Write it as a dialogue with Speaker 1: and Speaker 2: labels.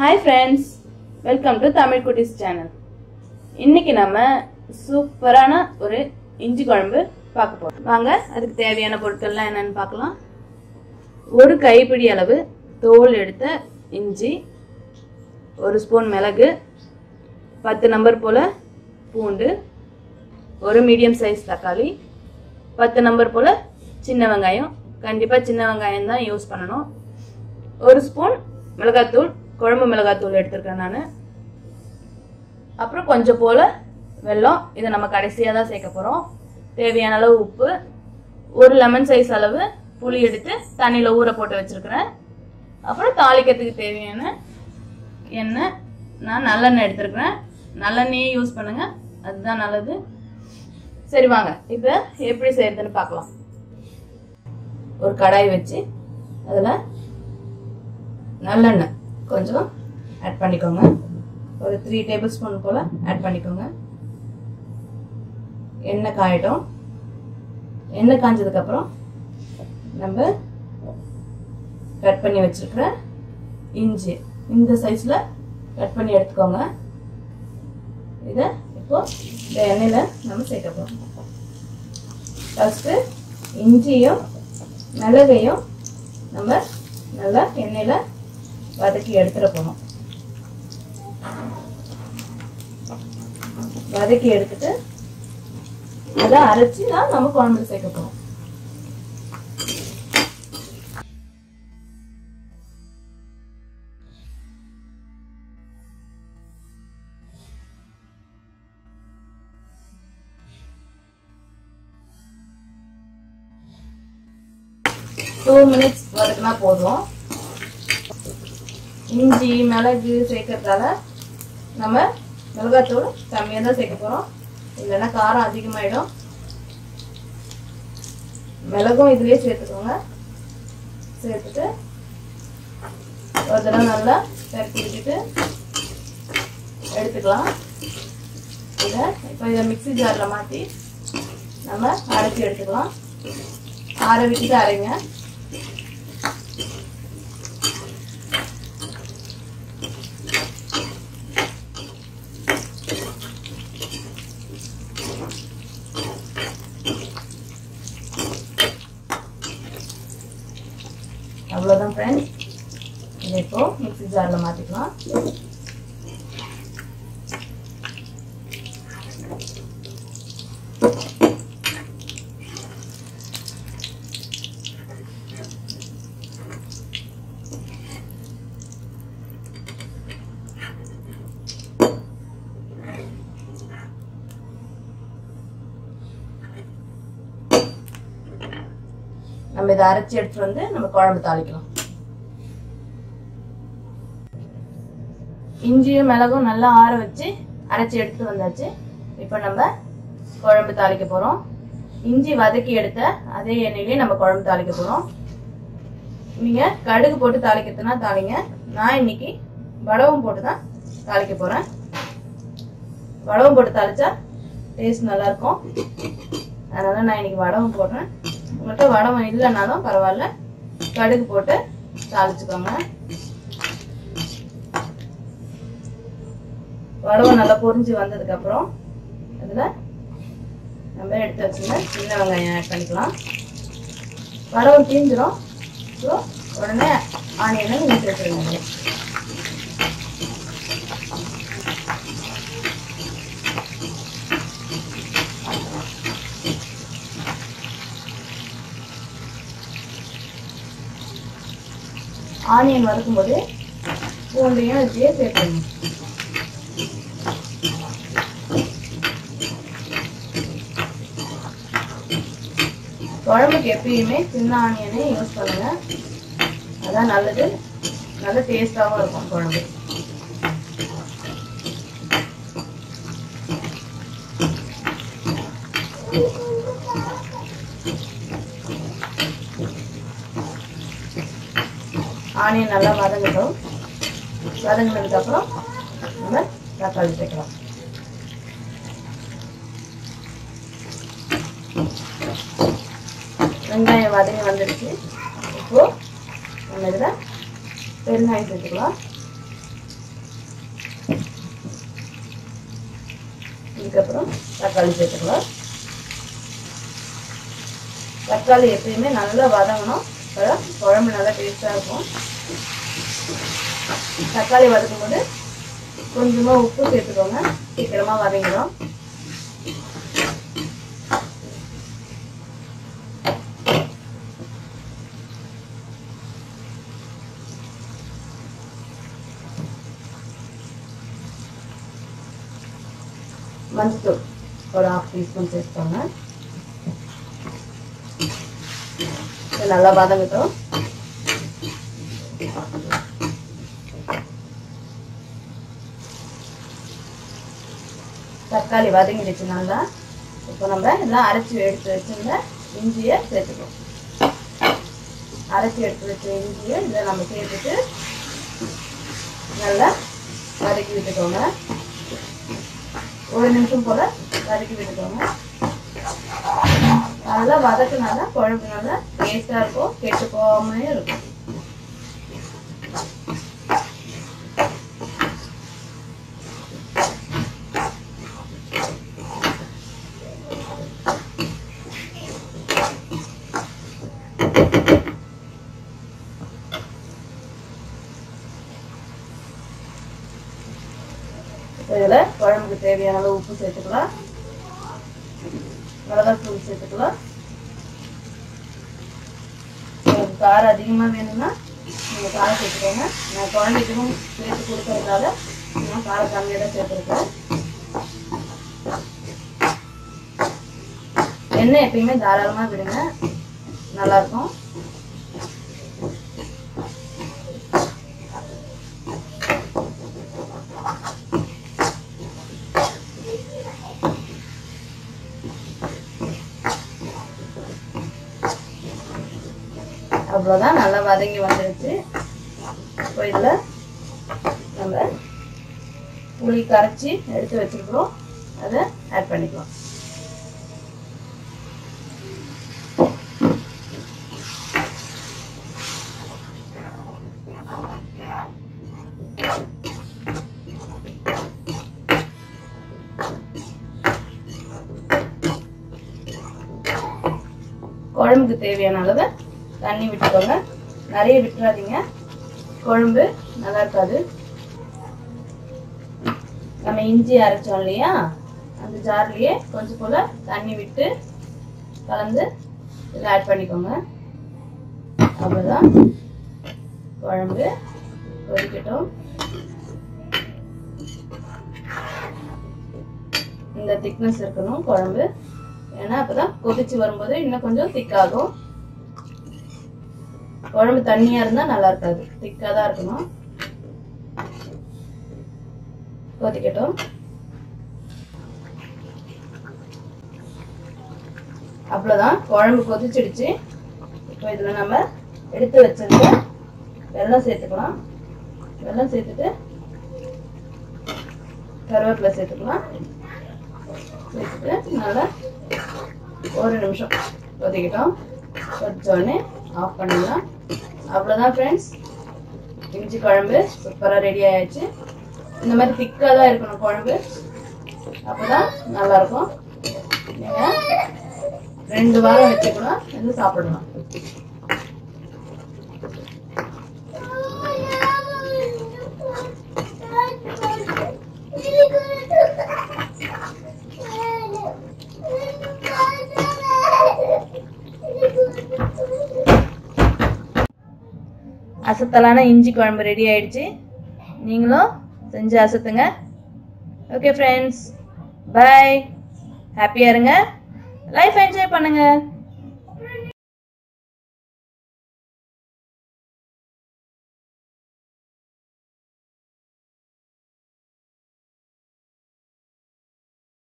Speaker 1: Hi friends, welcome to Tamil Kutis channel. இன்னைக்கு நாம சூப்பரான ஒரு இஞ்சி குழம்பு பார்க்க போறோம். வாங்க அதுக்கு தேவையான பொருட்கள்லாம் என்னன்னு பார்க்கலாம். ஒரு கைப்பிடி அளவு தோல் எடுத்த இஞ்சி, ஒரு ஸ்பூன் மிளகு, 10 நம்பர் போல பூண்டு, ஒரு மீடியம் சைஸ் தக்காளி, 10 நம்பர் போல சின்ன வெங்காயம். கண்டிப்பா சின்ன வெங்காயம் தான் யூஸ் பண்ணணும். ஒரு ஸ்பூன் மிளகாத்தூள், குழம்பு மிளகாத்தூள் எடுத்துக்கிறேன் நான். அப்புறம் கொஞ்சம் போல வெல்லம், இதை நம்ம கடைசியா தான் சேர்க்க போறோம். தேவையான அளவு உப்பு, ஒரு லெமன் சைஸ் அளவு புளி எடுத்து தண்ணியில ஊற போட்டு வச்சிருக்கிறேன். அப்புறம் தாளிக்கிறதுக்கு தேவையான எண்ணெய், நான் நல்லெண்ணெய் எடுத்துருக்கிறேன். நல்லெண்ணெயே யூஸ் பண்ணுங்க, அதுதான் நல்லது. சரி வாங்க இப்ப எப்படி செய்யறதுன்னு பார்க்கலாம். ஒரு கடாய் வச்சு அதுல நல்லெண்ணெய் கொஞ்சம் ஆட் பண்ணிக்கோங்க. ஒரு 3 டேபிள் ஸ்பூன் போல ஆட் பண்ணிக்கோங்க. எண்ணெய் காயட்டும். எண்ணெய் காஞ்சதுக்கு அப்புறம் நம்ம கட் பண்ணி வச்சிருக்கிற இஞ்சி இந்த சைஸ்ல கட் பண்ணி எடுத்துக்கோங்க. இத இப்போ இந்த எண்ணெயில நம்ம சேர்க்க போறோம். ஃபர்ஸ்ட் இஞ்சியும் மிளகையும் நம்ம நல்லா எண்ணெயில வதக்கி எடுத்துட போறோம். வதக்கி எடுத்துட்டு அதை அரைச்சி தான் நம்ம குழம்புல சேர்க்க போறோம். டூ மினிட்ஸ் வதக்கினா போதும். இஞ்சி மிளகு சேர்க்கறதால நம்ம மிளகாத்தூள் கம்மியாக தான் சேர்க்க போறோம், இல்லைன்னா காரம் அதிகமாயிடும். மிளகும் இதுலயே சேர்த்துக்கோங்க. சேர்த்துட்டு ஒரு தடவை நல்லா பரட்டி விட்டுட்டு எடுத்துக்கலாம். இப்போ இதை மிக்ஸி ஜார்ல மாற்றி நம்ம அரைச்சி எடுத்துக்கலாம். ஆற விட்டுட்டு அரைங்க. அவ்வளவுதான் ஃப்ரெண்ட்ஸ். இதை இப்போ மிக்ஸி ஜார்ல மாத்திக்கலாம். நம்ம இதை அரைச்சி எடுத்துட்டு வந்து நம்ம குழம்பு தாளிக்கலாம். இஞ்சியும் மிளகும் நல்லா ஆற வச்சு அரைச்சி எடுத்து வந்தாச்சு. இப்போ நம்ம குழம்பு தாளிக்க போறோம். இஞ்சி வதக்கி எடுத்த அதே எண்ணெயிலே நம்ம குழம்பு தாளிக்க போறோம். நீங்க கடுகு போட்டு தாளிக்கிறதுனா தாளிங்க. நான் இன்னைக்கு வடகம் போட்டு தான் தாளிக்க போறேன். வடகம் போட்டு தாளிச்சா டேஸ்ட் நல்லா இருக்கும், அதனால நான் இன்னைக்கு வடகம் போடுறேன். உங்கள்கிட்ட வடகம் இல்லைன்னாலும் பரவாயில்ல, கடுகு போட்டு தாளிச்சுக்கோங்க. வடகம் நல்லா பொரிஞ்சு வந்ததுக்கு அப்புறம் அதுல நம்ம எடுத்து வச்சுருந்த சின்ன வெங்காயம் ஆட் பண்ணிக்கலாம். வடகம் தீஞ்சிடும், ஸோ உடனே ஆனியனை ஊற்றி வச்சுருங்க. ஆனியன் வதக்கும் போது பூண்டையும் இப்படியே சேர்த்துங்க. குழம்புக்கு எப்பயுமே சின்ன ஆனியனே யூஸ் பண்ணுங்க, அதான் நல்லது. நல்ல டேஸ்டாகவும் இருக்கும் குழம்பு. ஆனியன் நல்லா வதங்கட்டும். வதங்கினதுக்கு அப்புறம் நம்ம தக்காளி சேர்க்கலாம். வெங்காயம் வதங்கி வந்துடுச்சு. இப்போ நம்ம இதில் பெருங்காயம் சேர்த்துக்கலாம். தக்காளி சேர்த்துக்கலாம். தக்காளி எப்பயுமே நல்லா வதங்கணும். குழம்பு நல்லா டேஸ்டாக இருக்கும். தக்காளி வதக்கும் போது கொஞ்சமாக உப்பு சேர்த்துக்கோங்க. சீக்கிரமாக வதங்கிடும். மஞ்சள் ஒரு 1/2 டீஸ்பூன் சேர்த்துக்கோங்க. நல்லா வதங்கட்டும். தக்காளி வதங்கிடுச்சு நல்லா. இப்போ நம்ம எல்லாம் அரைச்சி எடுத்து வச்சிருந்த இஞ்சியை சேர்த்துக்கோம். அரைச்சி எடுத்து வச்ச இஞ்சியை இதில் நம்ம சேர்த்துட்டு நல்லா வதக்கி விட்டுக்கோங்க. 1 நிமிஷம் போல வதக்கி விட்டுக்கோங்க. நல்லா வதக்குனால குழம்பு நல்லா டேஸ்டா இருக்கும், கெட்டு போகாம இருக்கும். இதுல குழம்புக்கு தேவையான அளவு உப்பு சேர்த்துக்கலாம். மிளகாத்தூள் சேர்த்துக்கலாம். உங்களுக்கு காரம் அதிகமாக வேணும்னா நீங்கள் காரம் சேர்த்துக்கோங்க. நான் குழந்தைக்கும் சேர்த்து கொடுக்கறதுனால நான் காரம் கம்மியாக தான் சேர்த்துருக்கேன். எண்ணெய் எப்பயுமே தாராளமாக விடுங்க, நல்லாயிருக்கும். அவ்வளோதான், நல்லா வதங்கி வந்துடுச்சு. இப்போ இதில் நம்ம புளி கரைச்சி எடுத்து வச்சுருக்கிறோம், அதை ஆட் பண்ணிக்கலாம். குழம்புக்கு தேவையான அளவு தண்ணி விட்டுக்கோங்க. நிறைய விட்டுறாதீங்க, குழம்பு நல்லா இருக்காது. நம்ம இஞ்சி அரைச்சோம் இல்லையா, அந்த ஜார்லயே கொஞ்சம் போல தண்ணி விட்டு கலந்து இதில் ஆட் பண்ணிக்கோங்க. அவ்வளோதான், குழம்பு கொதிக்கட்டும். இந்த திக்னஸ் இருக்கணும் குழம்பு, ஏன்னா அப்பதான் கொதிச்சு வரும்போது இன்னும் கொஞ்சம் திக்காகும். குழம்பு தண்ணியா இருந்தா நல்லா இருக்காது, திக்கா தான் இருக்கணும். கொதிக்கட்டும். அவ்வளவுதான், குழம்பு கொதிச்சிடுச்சு. இப்போ இதுல நம்ம எடுத்து வச்சிருந்த வெல்லம் சேர்த்துக்கலாம். வெல்லம் சேர்த்துட்டு கருவேப்பிலை சேர்த்துக்கலாம். சேர்த்துட்டு நல்லா 1 நிமிஷம் கொதிக்கட்டும். கொதிச்சோடனே ஆஃப் பண்ணிடலாம். அவ்வளோதான் ஃப்ரெண்ட்ஸ், இஞ்சி குழம்பு சூப்பராக ரெடி ஆயிடுச்சு. இந்த மாதிரி திக்காக தான் இருக்கணும் குழம்பு, அப்போதான் நல்லாயிருக்கும். நீங்கள் 2 வாரம் வச்சு கூட வந்து சாப்பிடலாம். அசத்தலான இஞ்சி குழம்பு ரெடி ஆயிடுச்சு. நீங்களும் செஞ்சு அசத்துங்க. Okay friends, by. ஹாப்பியா இருங்க, லைஃப் என்ஜாய் பண்ணுங்க.